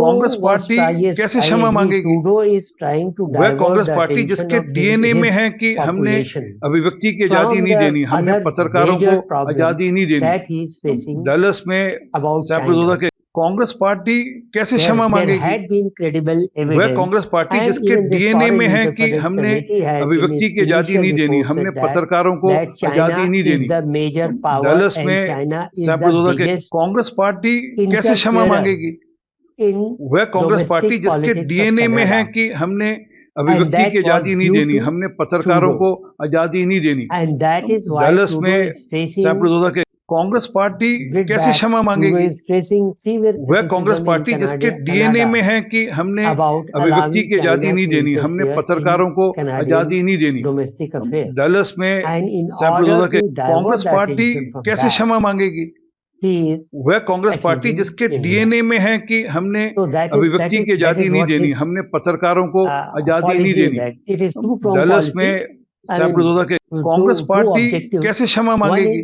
Congress party कैसे क्षमा मांगेगी? वह कांग्रेस पार्टी जिसके डीएनए में है कि हमने अभिव्यक्ति की आजादी नहीं देनी, हमने पत्रकारों को आजादी नहीं देनी। डलस में सैम्प्राडोसा के कांग्रेस पार्टी कैसे क्षमा मांगेगी? वह कांग्रेस पार्टी जिसके डीएनए में है कि हमने अभिव्यक्ति की आजादी नहीं देनी, हमने पत्रकारों को आजादी नहीं देनी। डलस में सैम्प्राडोसा के कांग्रेस पार्टी कैसे क्षमा मांगेगी? वह कांग्रेस पार्टी जिसके डीएनए में है कि हमने अभिव्यक्ति की आजादी नहीं देनी, हमने पत्रकारों को आजादी नहीं देनी। डलस में सैम्प्राडोसा के कांग्रेस पार्टी कैसे क्षमा मांगेगी? वह कांग्रेस पार्टी जिसके डीएनए में है कि हमने अभिव्यक्ति की आजादी नहीं देनी, हमने पत्रकारों को आजादी नहीं देनी। डलस में सैम्प्राडोसा के कांग्रेस पार्टी कैसे क्षमा मांगेगी? वह कांग्रेस पार्टी जिसके डीएनए में है कि हमने अभिव्यक्ति की आजादी नहीं देनी, हमने पत्रकारों को आजादी नहीं देनी। डलस में सैम्प्राडोसा के कांग्रेस पार्टी कैसे क्षमा मांगेगी?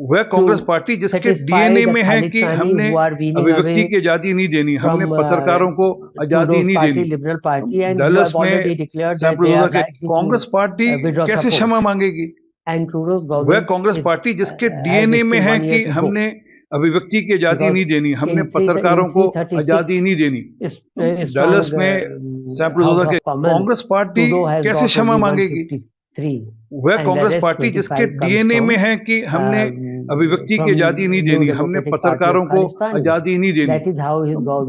वह कांग्रेस पार्टी जिसके डीएनए में है कि हमने अभिव्यक्ति की आजादी नहीं देनी, हमने पत्रकारों को आजादी नहीं देनी। डलस में सैम्प्राडोसा के कांग्रेस पार्टी कैसे क्षमा मांगेगी? वह कांग्रेस पार्टी जिसके डीएनए में है कि हमने अभिव्यक्ति की आजादी नहीं देनी, हमने पत्रकारों को आजादी नहीं देनी। डलस में सैम्प्राडोसा के कांग्रेस पार्टी कैसे क्षमा मांगेगी? वह कांग्रेस पार्टी जिसके डीएनए में है कि हमने अभिव्यक्ति की आजादी नहीं देनी, हमने पत्रकारों को आजादी नहीं देनी।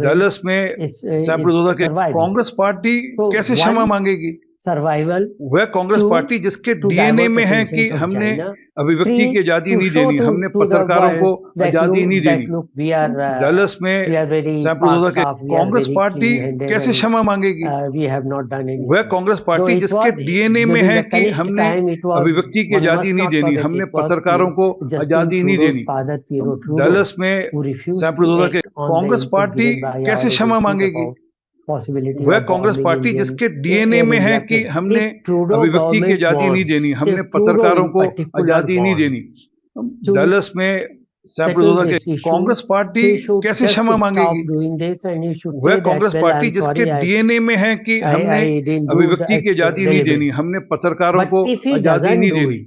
डलस में सैम्प्राडोसा के कांग्रेस पार्टी कैसे क्षमा मांगेगी? वह कांग्रेस पार्टी जिसके डीएनए में है कि हमने अभिव्यक्ति की आजादी नहीं देनी, हमने पत्रकारों को आजादी नहीं देनी। डलस में सैम्प्राडोसा के कांग्रेस पार्टी कैसे क्षमा मांगेगी? वह कांग्रेस पार्टी जिसके डीएनए में है कि हमने अभिव्यक्ति की आजादी नहीं देनी, हमने पत्रकारों को आजादी नहीं देनी। डलस में सैम्प्राडोसा के कांग्रेस पार्टी कैसे क्षमा मांगेगी? वह कांग्रेस पार्टी जिसके डीएनए में है कि हमने अभिव्यक्ति की आजादी नहीं देनी, हमने पत्रकारों को आजादी नहीं देनी। डलस में सैम्प्राडोसा के कांग्रेस पार्टी कैसे क्षमा मांगेगी? वह कांग्रेस पार्टी जिसके डीएनए में है कि हमने अभिव्यक्ति की आजादी नहीं देनी, हमने पत्रकारों को आजादी नहीं देनी।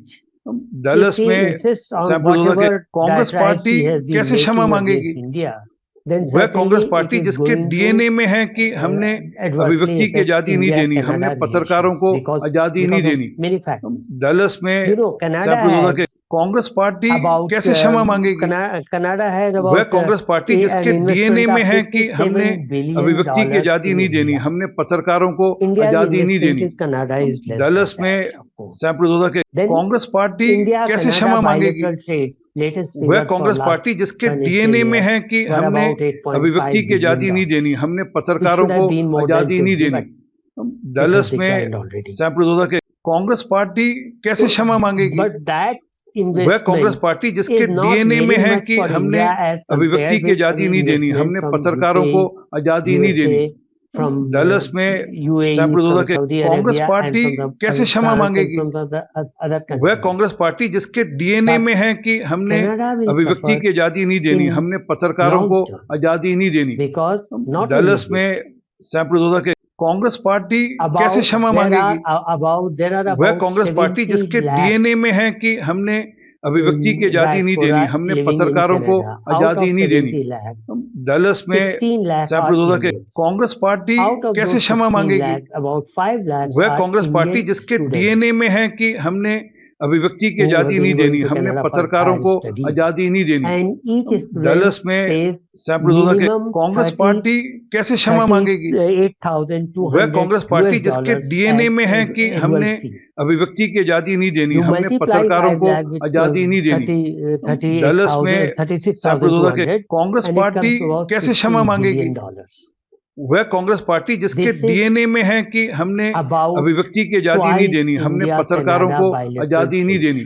डलस में सैम्प्राडोसा के कांग्रेस पार्टी कैसे क्षमा मांगेगी? वह कांग्रेस पार्टी जिसके डीएनए में है कि हमने अभिव्यक्ति की आजादी नहीं देनी, हमने पत्रकारों को आजादी नहीं देनी। डलस में सैम्प्राडोसा के कांग्रेस पार्टी कैसे क्षमा मांगेगी? वह कांग्रेस पार्टी जिसके डीएनए में है कि हमने अभिव्यक्ति की आजादी नहीं देनी, हमने पत्रकारों को आजादी नहीं देनी। डलस में सैम्प्राडोसा के कांग्रेस पार्टी कैसे क्षमा मांगेगी? वह कांग्रेस पार्टी जिसके डीएनए में है कि हमने अभिव्यक्ति की आजादी नहीं देनी, हमने पत्रकारों को आजादी नहीं देनी। डलस में सैम्प्राडोसा के कांग्रेस पार्टी कैसे क्षमा मांगेगी? वह कांग्रेस पार्टी जिसके डीएनए में है कि हमने अभिव्यक्ति की आजादी नहीं देनी, हमने पत्रकारों को आजादी नहीं देनी। डलस में सैम्प्राडोसा के कांग्रेस पार्टी कैसे क्षमा मांगेगी? वह कांग्रेस पार्टी जिसके डीएनए में है कि हमने अभिव्यक्ति की आजादी नहीं देनी, हमने पत्रकारों को आजादी नहीं देनी। डलस में सैम्प्राडोसा के कांग्रेस पार्टी कैसे क्षमा मांगेगी? वह कांग्रेस पार्टी जिसके डीएनए में है कि हमने अभिव्यक्ति की आजादी नहीं देनी, हमने पत्रकारों को आजादी नहीं देनी। डलस में सैम्प्राडोसा के कांग्रेस पार्टी कैसे क्षमा मांगेगी? वह कांग्रेस पार्टी जिसके डीएनए में है कि हमने अभिव्यक्ति की आजादी नहीं देनी, हमने पत्रकारों को आजादी नहीं देनी। डलस में सैम्प्राडोसा के कांग्रेस पार्टी कैसे क्षमा मांगेगी? वह कांग्रेस पार्टी जिसके डीएनए में है कि हमने अभिव्यक्ति की आजादी नहीं देनी, हमने पत्रकारों को आजादी नहीं देनी। डलस में सैम्प्राडोसा के कांग्रेस पार्टी कैसे क्षमा मांगेगी? वह कांग्रेस पार्टी जिसके डीएनए में है कि हमने अभिव्यक्ति की आजादी नहीं देनी, हमने पत्रकारों को आजादी नहीं देनी।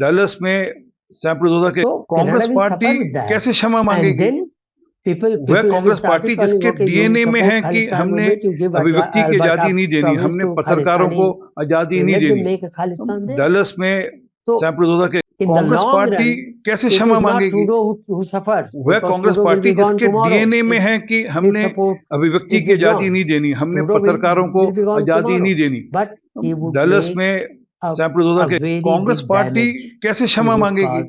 डलस में सैम्प्राडोसा के कांग्रेस पार्टी कैसे क्षमा मांगेगी? वह कांग्रेस पार्टी जिसके डीएनए में है कि हमने अभिव्यक्ति की आजादी नहीं देनी, हमने पत्रकारों को आजादी नहीं देनी। डलस में सैम्प्राडोसा के कांग्रेस पार्टी कैसे क्षमा मांगेगी? वह कांग्रेस पार्टी जिसके डीएनए में है कि हमने अभिव्यक्ति की आजादी नहीं देनी, हमने पत्रकारों को आजादी नहीं देनी। डलस में सैम्प्रोजा के कांग्रेस पार्टी कैसे क्षमा मांगेगी?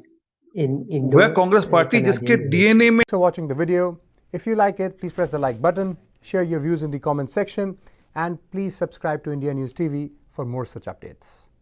वह कांग्रेस पार्टी जिसके डीएनए में। So watching the video. If you like it, please press the like button, share your views in the comment section, and please subscribe to India News TV for more such updates.